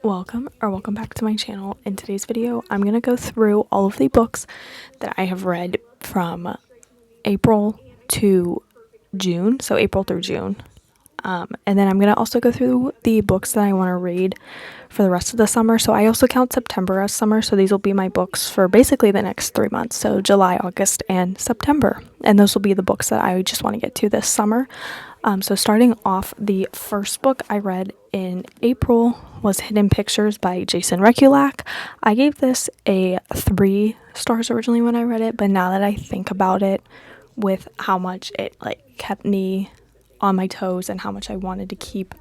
Welcome back to my channel. In today's video, I'm going to go through all of the books that I have read from April to June, so April through June. And then I'm going to also go through the books that I want to read for the rest of the summer. So I also count September as summer, so these will be my books for basically the next 3 months, so July, August, and September. And those will be the books that I just want to get to this summer. So starting off, the first book I read in April was Hidden Pictures by Jason Rekulak. I gave this a 3 stars originally when I read it, but now that I think about it, with how much it kept me on my toes and how much I wanted to keep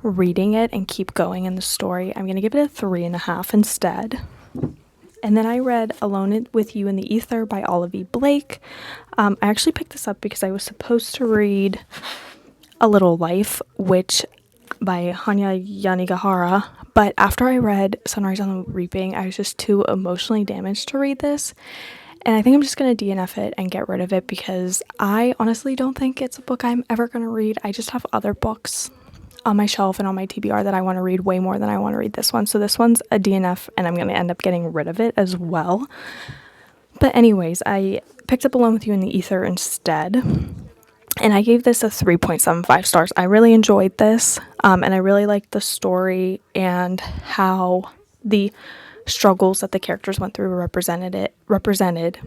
reading it and keep going in the story, I'm going to give it a 3.5 instead. And then I read Alone with You in the Ether by Olivia Blake. I actually picked this up because I was supposed to read A Little Life, which by Hanya Yanagihara, but after I read Sunrise on the Reaping, I was just too emotionally damaged to read this. And I think I'm just going to DNF it and get rid of it because I honestly don't think it's a book I'm ever going to read. I just have other books on my shelf and on my TBR that I want to read way more than I want to read this one. So this one's a DNF and I'm going to end up getting rid of it as well. But anyways, I picked up Alone with You in the Ether instead. And I gave this a 3.75 stars. I really enjoyed this. And I really liked the story and how the struggles that the characters went through were represented.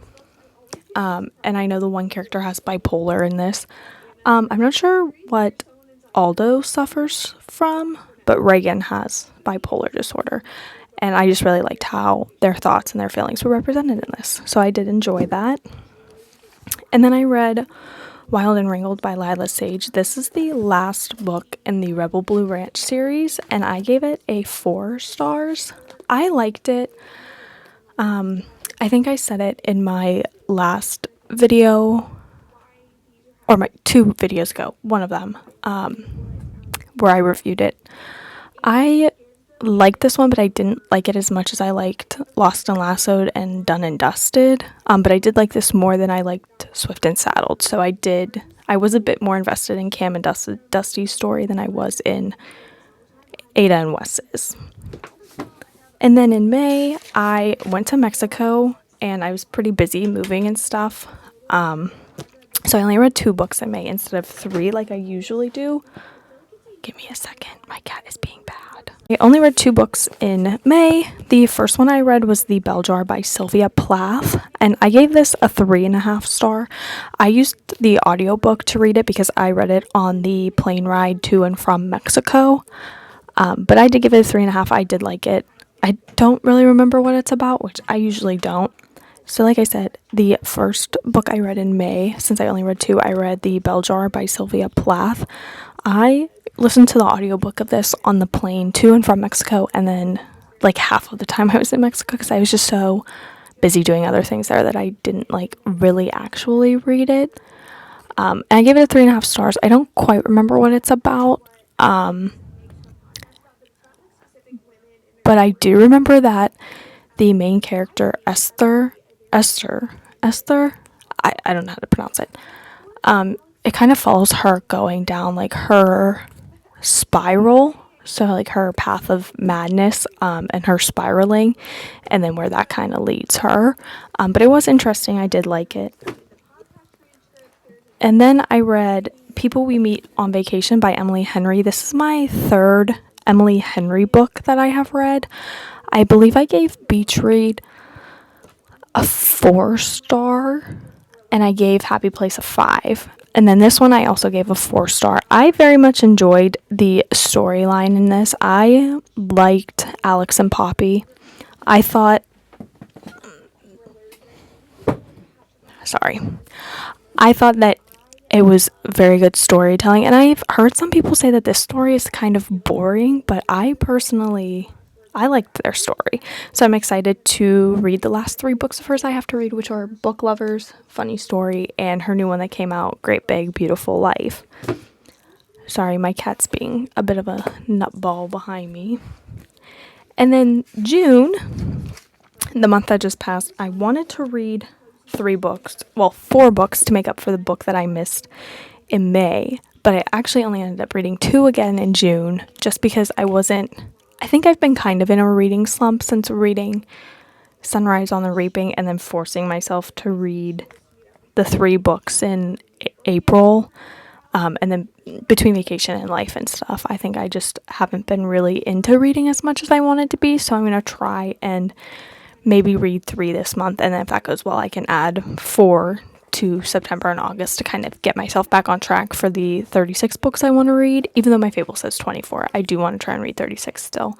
And I know the one character has bipolar in this. I'm not sure what Aldo suffers from, but Reagan has bipolar disorder. And I just really liked how their thoughts and their feelings were represented in this. So I did enjoy that. And then I read Wild and Wrinkled by Lila Sage. This is the last book in the Rebel Blue Ranch series, and I gave it a 4 stars. I liked it. I think I said it in my last video, or my 2 videos ago, one of them, where I reviewed it. I liked this one, but I didn't like it as much as I liked Lost and Lassoed and Done and Dusted. But I did like this more than I liked Swift and Saddled. So I was a bit more invested in Cam and Dusty's story than I was in Ada and Wes's. And then in May, I went to Mexico and I was pretty busy moving and stuff. So I only read 2 books in May instead of 3 like I usually do. Give me a second. My cat is being bad. I only read 2 books in May. The first one I read was The Bell Jar by Sylvia Plath, and I gave this a 3.5 star. I used the audiobook to read it because I read it on the plane ride to and from Mexico. But I did give it a 3.5. I did like it. I don't really remember what it's about, which I usually don't. So like I said, the first book I read in May, since I only read 2, I read The Bell Jar by Sylvia Plath. I listened to the audiobook of this on the plane to and from Mexico, and then half of the time I was in Mexico because I was just so busy doing other things there that I didn't really actually read it. And I gave it a 3.5 stars. I don't quite remember what it's about. But I do remember that the main character, Esther, I don't know how to pronounce it. It kind of follows her going down her spiral, so her path of madness, and her spiraling, and then where that kind of leads her. But it was interesting. I did like it. And then I read People We Meet on Vacation by Emily Henry. This is my 3rd Emily Henry book that I have read. I believe I gave Beach Read a 4 star, and I gave Happy Place a 5. And then this one I also gave a 4 star. I very much enjoyed the storyline in this. I liked Alex and Poppy. I thought that it was very good storytelling, and I've heard some people say that this story is kind of boring, but I liked their story. So I'm excited to read the last 3 books of hers I have to read, which are Book Lovers, Funny Story, and her new one that came out, Great Big Beautiful Life. Sorry, my cat's being a bit of a nutball behind me. And then June, the month that just passed, I wanted to read 4 books to make up for the book that I missed in May, but I actually only ended up reading 2 again in June just because I I think I've been kind of in a reading slump since reading Sunrise on the Reaping and then forcing myself to read the 3 books in April. And then between vacation and life and stuff, I think I just haven't been really into reading as much as I wanted to be. So I'm going to try and maybe read 3 this month. And then if that goes well, I can add 4 to September and August to kind of get myself back on track for the 36 books I want to read. Even though my Fable says 24, I do want to try and read 36 still.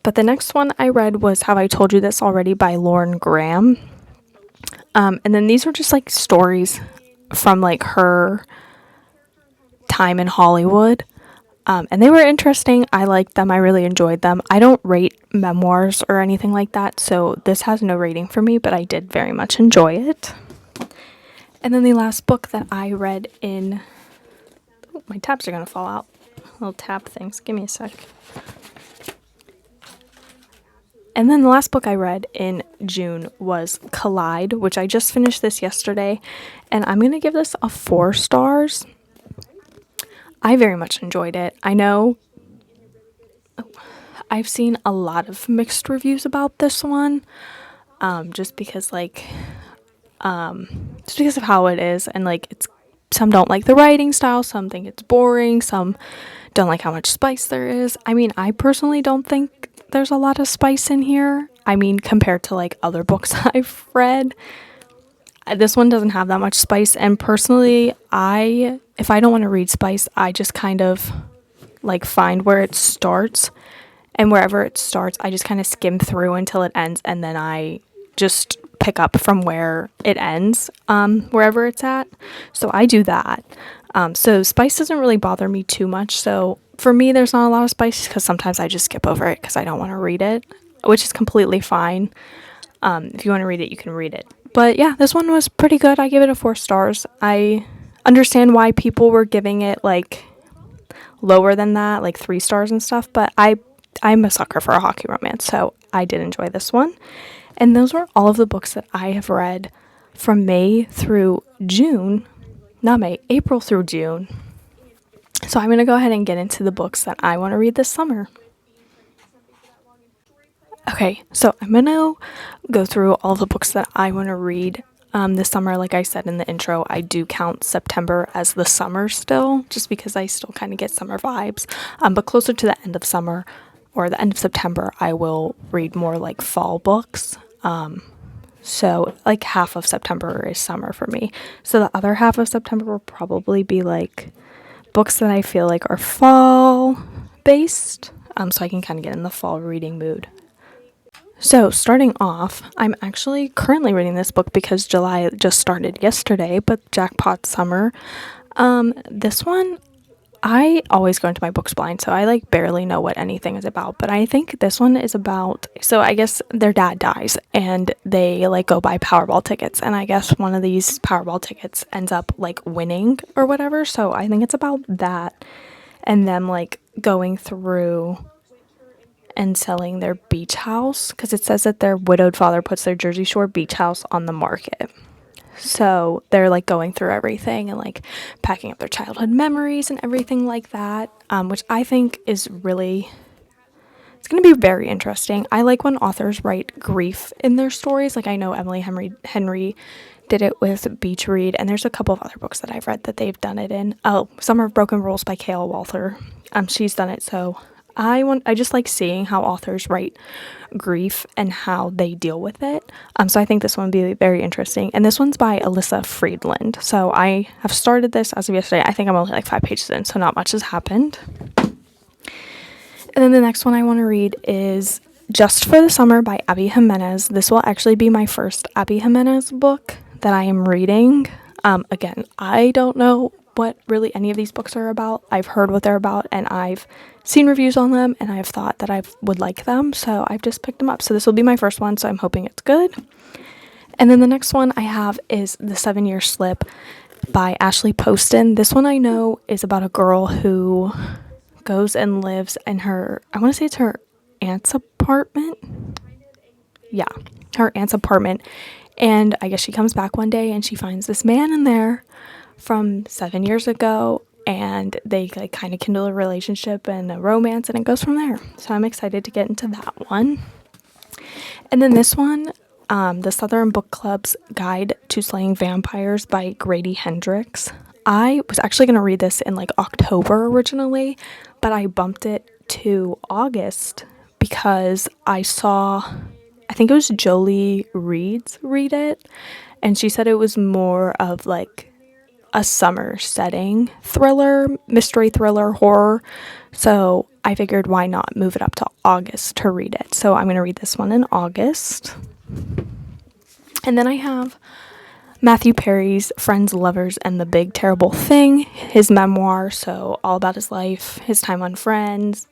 But the next one I read was Have I Told You This Already by Lauren Graham. And then these were just like stories from like her time in Hollywood. And they were interesting. I liked them. I really enjoyed them. I don't rate memoirs or anything like that, so this has no rating for me, but I did very much enjoy it. And then the last book that I read in... Oh, my tabs are going to fall out. Little tab things. Give me a sec. And then the last book I read in June was Collide, which I just finished this yesterday, and I'm going to give this a 4 stars. I very much enjoyed it. I know I've seen a lot of mixed reviews about this one, just because of how it is, and like some don't like the writing style, some think it's boring, some don't like how much spice there is. I mean, I personally don't think there's a lot of spice in here. I mean, compared to like other books I've read, this one doesn't have that much spice, and personally, if I don't want to read spice, I just kind of like find where it starts, and wherever it starts, I just kind of skim through until it ends, and then I just pick up from where it ends, wherever it's at. So I do that. So spice doesn't really bother me too much. So for me, there's not a lot of spice because sometimes I just skip over it because I don't want to read it, which is completely fine. If you want to read it, you can read it. But yeah, this one was pretty good. I give it a 4 stars. I understand why people were giving it like lower than that, like 3 stars and stuff, but I'm a sucker for a hockey romance, so I did enjoy this one. And those were all of the books that I have read from May through June. Not May, April through June. So I'm going to go ahead and get into the books that I want to read this summer. Okay, so I'm going to go through all the books that I want to read this summer. Like I said in the intro, I do count September as the summer still, just because I still kind of get summer vibes. But closer to the end of summer or the end of September, I will read more like fall books. So like half of September is summer for me. So the other half of September will probably be like books that I feel like are fall based. So I can kind of get in the fall reading mood. So starting off, I'm actually currently reading this book because July just started yesterday, but Jackpot Summer. This one, I always go into my books blind, so I like barely know what anything is about, but I think this one is about, so I guess their dad dies and they like go buy Powerball tickets, and I guess one of these Powerball tickets ends up like winning or whatever, so I think it's about that and them like going through and selling their beach house, because it says that their widowed father puts their Jersey Shore beach house on the market. So they're like going through everything and like packing up their childhood memories and everything like that, which I think is really, it's going to be very interesting. I like when authors write grief in their stories. Like I know Emily Henry did it with Beach Read, and there's a couple of other books that I've read that they've done it in. Oh, Summer of Broken Rules by Kale Walther. She's done it, so I just like seeing how authors write grief and how they deal with it. So I think this one would be very interesting. And this one's by Alyssa Friedland. So I have started this as of yesterday. I think I'm only like 5 pages in, so not much has happened. And then the next one I want to read is Just for the Summer by Abby Jimenez. This will actually be my first Abby Jimenez book that I am reading. Again, I don't know what really any of these books are about. I've heard what they're about and I've seen reviews on them and I've thought that I would like them, so I've just picked them up. So this will be my first one, so I'm hoping it's good. And then the next one I have is The 7-Year Slip by Ashley Poston. This one I know is about a girl who goes and lives in her, I want to say it's her aunt's apartment. Yeah, her aunt's apartment. And I guess she comes back one day and she finds this man in there from 7 years ago, and they like kind of kindle a relationship and a romance, and it goes from there. So I'm excited to get into that one. And then this one, the Southern Book Club's Guide to Slaying Vampires by Grady Hendrix. I was actually going to read this in like October originally, but I bumped it to August because I think it was Jolie Reeds read it, and she said it was more of like a summer setting thriller, mystery thriller, horror. So I figured why not move it up to August to read it. So I'm going to read this one in August. And then I have Matthew Perry's Friends, Lovers, and the Big Terrible Thing, his memoir. So all about his life, his time on Friends,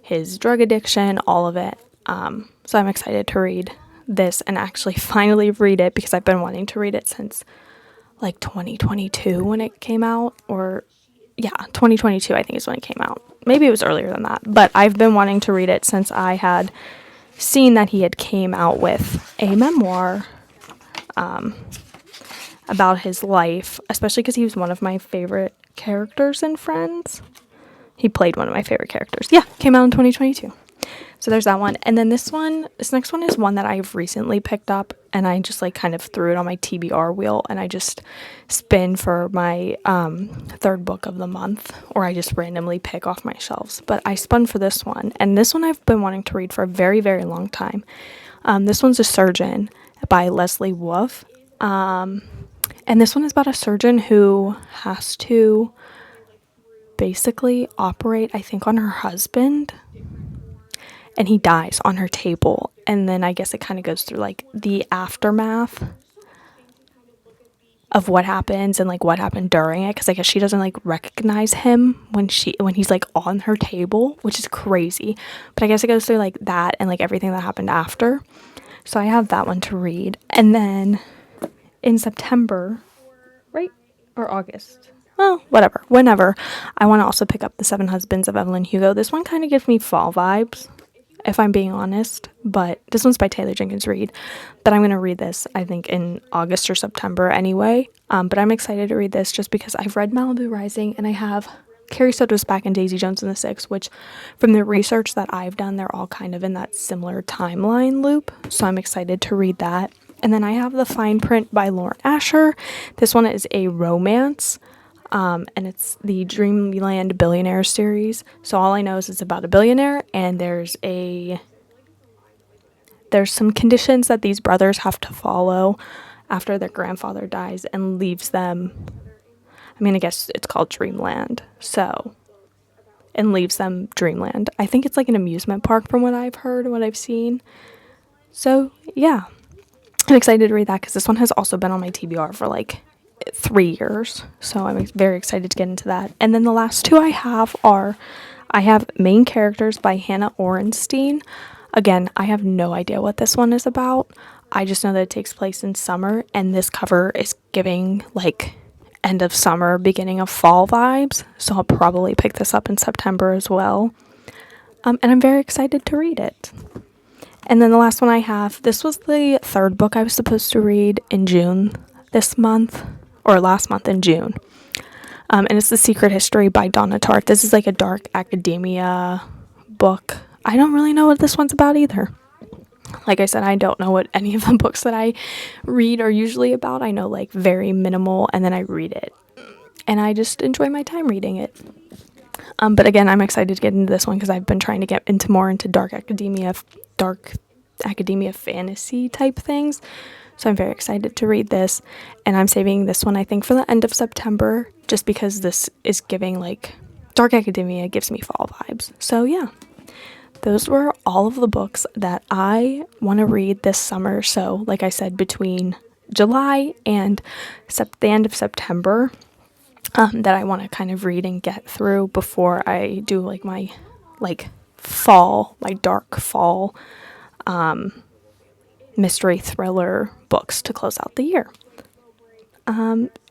his drug addiction, all of it. So I'm excited to read this and actually finally read it, because I've been wanting to read it since like 2022 when it came out, or yeah, 2022 I think is when it came out. Maybe it was earlier than that, but I've been wanting to read it since I had seen that he had came out with a memoir about his life, especially because he was one of my favorite characters in Friends. He played one of my favorite characters. Yeah, came out in 2022. So there's that one. And then this next one is one that I've recently picked up, and I just like kind of threw it on my TBR wheel, and I just spin for my third book of the month, or I just randomly pick off my shelves. But I spun for this one, and this one I've been wanting to read for a very, very long time. This one's A Surgeon by Leslie Wolf. And this one is about a surgeon who has to basically operate, I think, on her husband, and he dies on her table. And then I guess it kind of goes through like the aftermath of what happens and like what happened during it, because I guess she doesn't like recognize him when he's like on her table, which is crazy. But I guess it goes through like that and like everything that happened after. So I have that one to read. And then in September, right? Or August, well, whatever, whenever, I want to also pick up The Seven Husbands of Evelyn Hugo. This one kind of gives me fall vibes, if I'm being honest, but this one's by Taylor Jenkins Reid. But I'm going to read this, I think, in August or September anyway. But I'm excited to read this just because I've read Malibu Rising, and I have Carrie Soto's Back and Daisy Jones and the Six, which from the research that I've done, they're all kind of in that similar timeline loop. So I'm excited to read that. And then I have The Fine Print by Lauren Asher. This one is a romance. And it's the Dreamland Billionaire series. So all I know is it's about a billionaire, and there's some conditions that these brothers have to follow after their grandfather dies and leaves them, I mean, I guess it's called Dreamland. So, and leaves them Dreamland. I think it's like an amusement park from what I've heard and what I've seen. So, yeah. I'm excited to read that because this one has also been on my TBR for like 3 years, so I'm very excited to get into that. And then the last two I have Main Characters by Hannah Orenstein. Again, I have no idea what this one is about. I just know that it takes place in summer, and this cover is giving like end of summer, beginning of fall vibes, so I'll probably pick this up in September as well. And I'm very excited to read it. And then the last one I have, this was the third book I was supposed to read in June this month, or last month in June. And it's The Secret History by Donna Tartt. This is like a dark academia book. I don't really know what this one's about either. Like I said, I don't know what any of the books that I read are usually about. I know like very minimal, and then I read it. And I just enjoy my time reading it. But again, I'm excited to get into this one because I've been trying to get into dark academia fantasy type things. So I'm very excited to read this, and I'm saving this one, I think, for the end of September, just because this is giving, like, dark academia gives me fall vibes. So yeah, those were all of the books that I want to read this summer. So like I said, between July and the end of September, that I want to kind of read and get through before I do like my dark fall mystery thriller books to close out the year.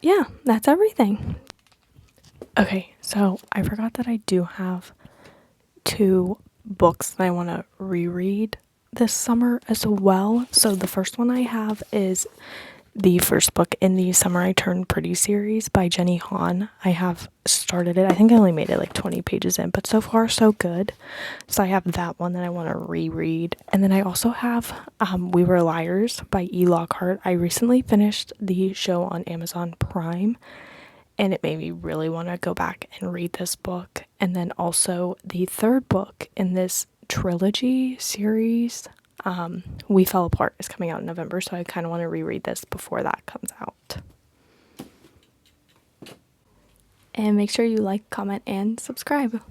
Yeah, that's everything. Okay, so I forgot that I do have 2 books that I want to reread this summer as well. So the first one I have is the first book in the Summer I Turned Pretty series by Jenny Han. I have started it. I think I only made it like 20 pages in, but so far so good. So I have that one that I want to reread. And then I also have We Were Liars by E. Lockhart. I recently finished the show on Amazon Prime, and it made me really want to go back and read this book. And then also the third book in this trilogy series, We Fell Apart, is coming out in November, so I kind of want to reread this before that comes out. And make sure you like, comment, and subscribe.